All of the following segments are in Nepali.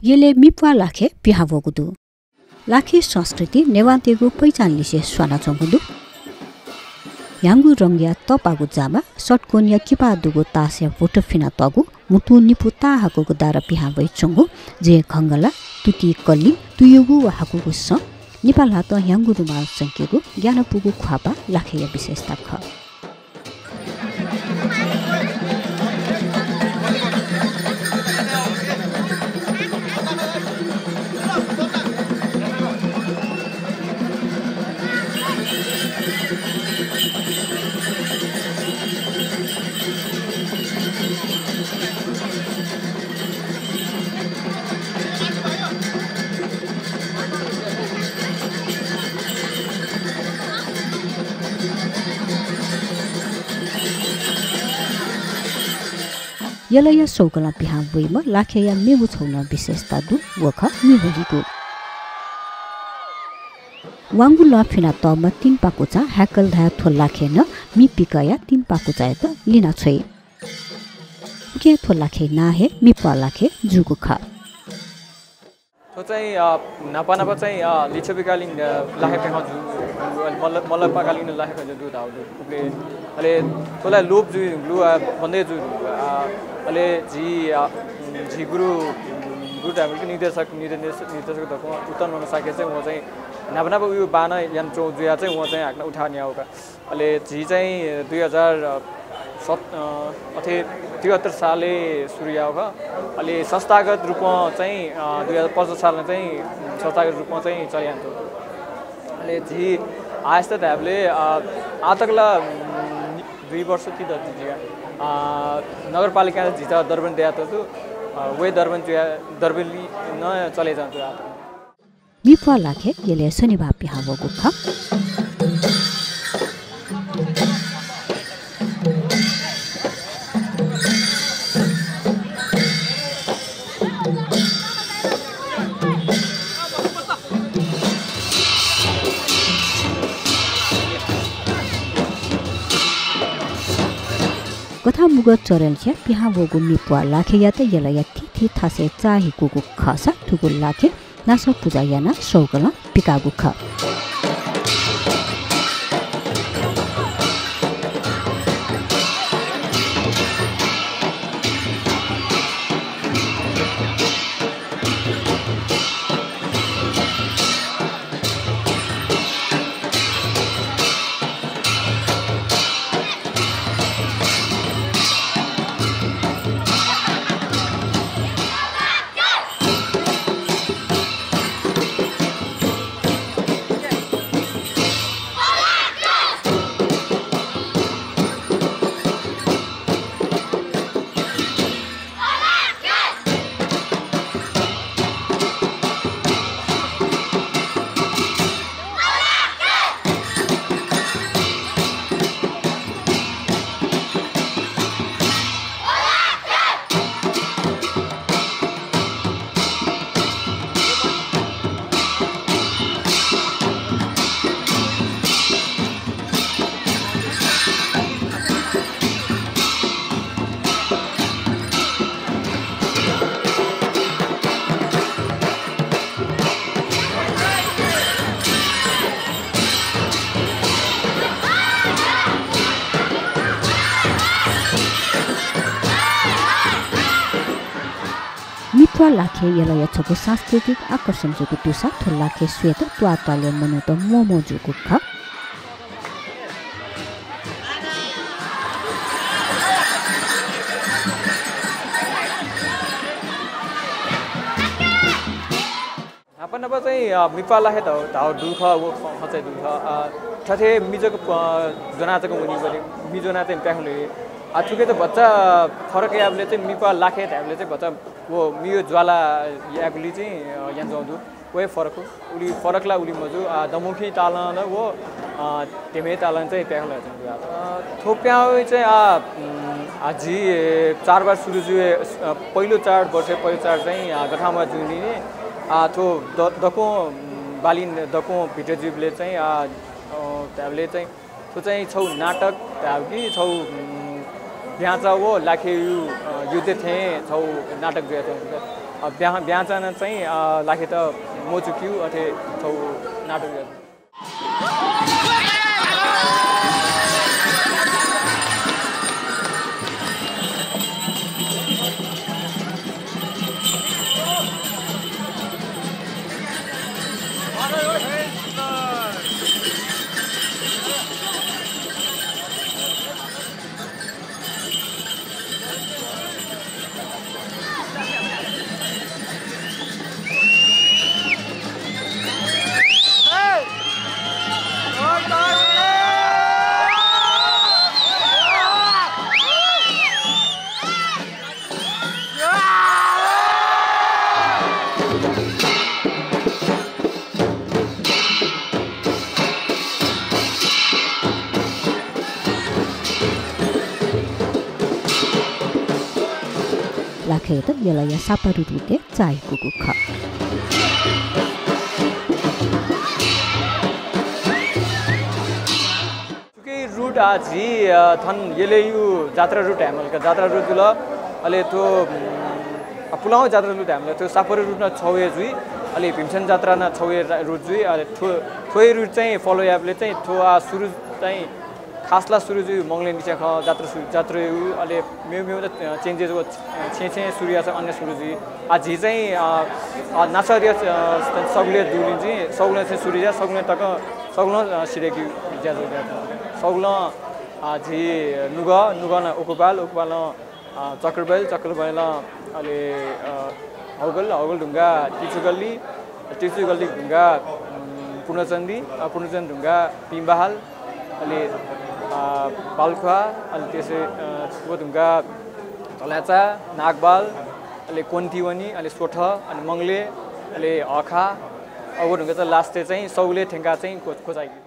येले मिपवा लाखे पिहावगुदु लाखे संस्कृति नेवान्तेगु पहिचान लिसे स्वाना चंगुदु यांगु रंगिया तपागु जामा सटकोनिया किपा दुगु तासे फोटोफिना तगु मुतु निपु ताहाको दारा पिहावै चंगु जे खंगला तुति कल्ली तुयुगु हाकुगु स नेपाल हात यांगु रुमाल संकेगु ज्ञानपुगु ख्वापा लाखेया विशेषता ख यलया सौकला पिहा वैम लाखेया मेगु छौन विशेषता दु वख मिबुलिगु वांगु लफिना तम तीन पाकुचा हैकल धा थोल लाखेन मि पिकया तीन पाकुचा त लिना छै के थोल लाखे ना हे मि प लाखे जुगु ख तो चाहिँ नापा चाहिँ लिच्छविकालीन लाखे पेखा जु मल्लपाकालीन लाखे पेखा जु दाउ उले अले तोलाई लोप जु लु भन्दै जु अले जी गुरु हामीले निर्देशक दको उत्तर गर्न सके चाहिँ म चाहिँ नापा उयो बाना यान चौजुया चाहिँ म चाहिँ हाक्न उठाउने होगा अले जी चाहिँ 2073 साले सुरु होगा अले संस्थागत रूपमा चाहिँ 2050 सालमा चाहिँ संस्थागत रूपमा चाहिँ चलिहाल्थ्यो अले जी आयस्ता हामीले आतकला 2 वर्ष कि दर्जिया नगरपालिका जिता दरबन दिया तो वे दरबली न चले जान्थ्यो आतक मिपा लाखे येले शनिबा पिहावगु ख कथा मुग चरेल खे पिहावगु मिपवा लाखे या त यलया थिथि थासे चाहिगु खसा ठुगु लाखे नास पूजा याना सौगला पिकागु ख लाखे यलया छको सांस्कृतिक आकर्षण जुगु तुसा थो लाखे श्वेत त्वाताले मनु त मोमो जुगु ख अपन अब चाहिँ मिपा लाखे त धाउ दुख वो खचै दुख ठथे मिजको जनाचको मुनि गरे मिजोना चाहिँ प्याखले आठुके त बच्चा फरक याबले चाहिँ मिपा लाखे हामीले चाहिँ बच्चा वो मियो ज्वाला यागली चाहिँ यहाँ जाउँदु वे फरक उली फरकला उली मजु दमुखी तालन वो तेमे तालन चाहिँ प्याखला थोप्या चाहिँ आजी 4 बार सुरु जुए पहिलो चाड वर्ष पहिलो चाड चाहिँ गठामा जुनिने थो दको बालिन दको भिटजीवले चाहिँ हामीले चाहिँ थो चाहिँ छौ नाटक कि छौ यहाँ वो लाखे युद्ध थे छौ नाटक दिया था ब्याँचन चाहिँ लाखे त मोचुक्यु अथे थौ नाटक लाखेत यसलाई सापारु रुटे चाहेको कुख सुकै रुट आजी थन यसले यो जात्रा रुट हामीका जात्रा रुट ल अले त्यो पुलाउ जात्रा रुट हामीलाई त्यो सापारु रुट न छौए जुई अले भीमसेन जात्रा न छौए रुट जुई अले थोय रुट चाहिँ फलो यापले चाहिँ थो सुरु चाहिँ खासला सुरु जुई मंगले निचे ख जात्रा अले मेउ त चेन्जेस छे सूर्य छ अन्य सुरु जुई आजी चाहिँ नासरिया सगले दुलिन चाहिँ सगले चाहिँ सूर्य सगले तक सगले सिरेकी ज्याजो सगले आजी नुगा न उकुपाल चक्रबैल अले हौगल ढुङ्गा टिचु गल्ली ढुङ्गा पूर्णचन्दी ढुङ्गा पिम्बाहाल अले पाल्खुवा अनि त्यसै वो ढुङ्गा धलाचा नागबाल अले कोन्तीवनी अले सोठ अनि मंगले अले अखा अगो ढुङ्गा चाहिँ लास्ट चाहिँ सौले ठेङ्गा चाहिँ खोजाइयो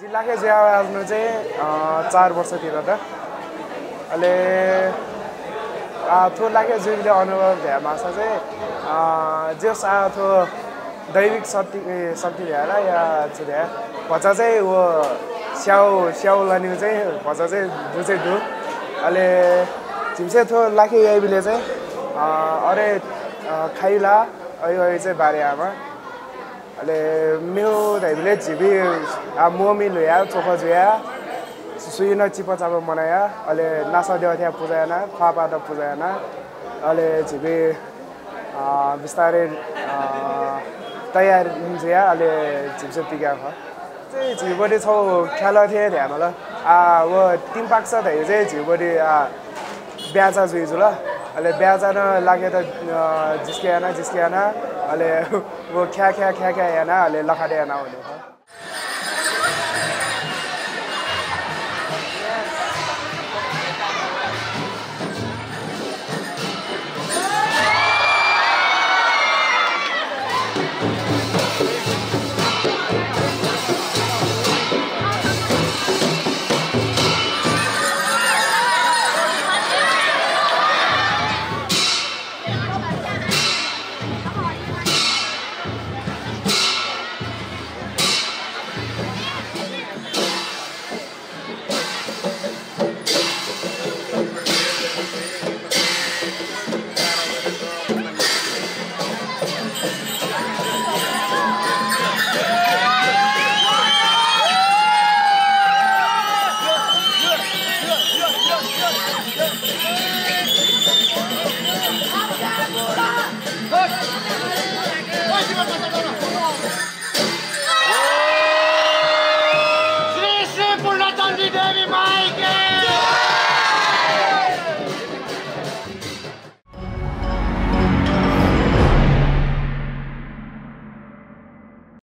जिल्लाकै जिया आउनु चाहिँ 4 वर्षतिर त अहिले थो लागे जुइले अनुभव भ्या माछा चाहिँ जस थो दैविक शक्ति भ्याला या चाहिँ भचा चाहिँ वो स्याउ लाने चाहिँ भचा चाहिँ जो चाहिँ डु अहिले झिम्से थो लाखे याइबिले चाहिँ अरे खाइला अहिले चाहिँ बारे आमा अहिले मेरो धाइबिले झिबी मोमी लुया चोखा जुया सुइना चिपा चापा मनाया अहिले नासा देवा थिया पूजायाना फापा त पूजायाना अहिले झिबी बिस्तारै तयार हुन्छ या अहिले झिम्से पिका ख चाहिँ झिबडी छौ ख्याल थिए ध्यान ल वो टिम पाक्छ त चाहिँ झिबडी ब्याचा जुइजु ल अहिले ब्याचा न लागे त जिस्कियाना अहिले वो ख्या याना अहिले लखाडे याना हुने